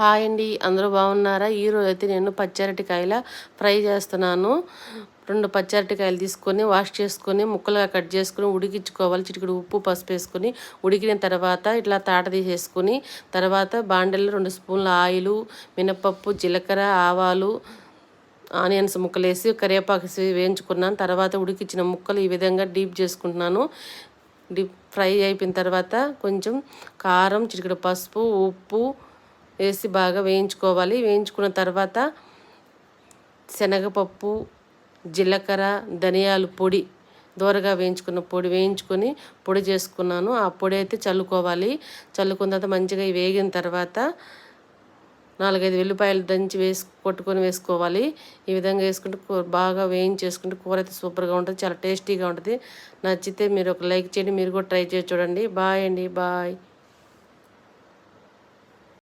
Hi అండి, అందరూ బాగున్నారా? ఈరోజు అయితే నేను పచ్చరటికాయల ఫ్రై చేస్తున్నాను. 2 పచ్చరటికాయలు తీసుకొని వాష్ చేసుకొని ముక్కలుగా కట్ చేసుకొని ఉడికించుకోవాలి. చిటికెడు ఉప్పు పసుపు వేసుకొని ఉడికిన తర్వాత ఇట్లా తాట తీసేసుకొని తర్వాత బాండెల్లో 2 స్పూన్ల ఆయిలు, మినపప్పు, జీలకర్ర, ఆవాలు, ఆనియన్స్ ముక్కలు వేసి కరివేపాకు వేయించుకున్నాను. తర్వాత ఉడికించిన ముక్కలు ఈ విధంగా డీప్ చేసుకుంటున్నాను. డీప్ ఫ్రై అయిపోయిన తర్వాత కొంచెం కారం, చిటికెడు పసుపు, ఉప్పు వేసి బాగా వేయించుకోవాలి. వేయించుకున్న తర్వాత శనగపప్పు, జీలకర్ర, ధనియాల పొడి దోరగా వేయించుకొని పొడి చేసుకున్నాను. ఆ పొడి అయితే చల్లుకోవాలి. చల్లుకున్న తర్వాత మంచిగా వేగిన తర్వాత 4-5 వెల్లిపాయలు దంచి కొట్టుకొని వేసుకోవాలి. ఈ విధంగా వేసుకుంటే బాగా వేయించేసుకుంటే కూర అయితే సూపర్గా ఉంటుంది, చాలా టేస్టీగా ఉంటుంది. నచ్చితే మీరు ఒక లైక్ చేయండి, మీరు కూడా ట్రై చేసి చూడండి. బాయ్ అండి, బాయ్.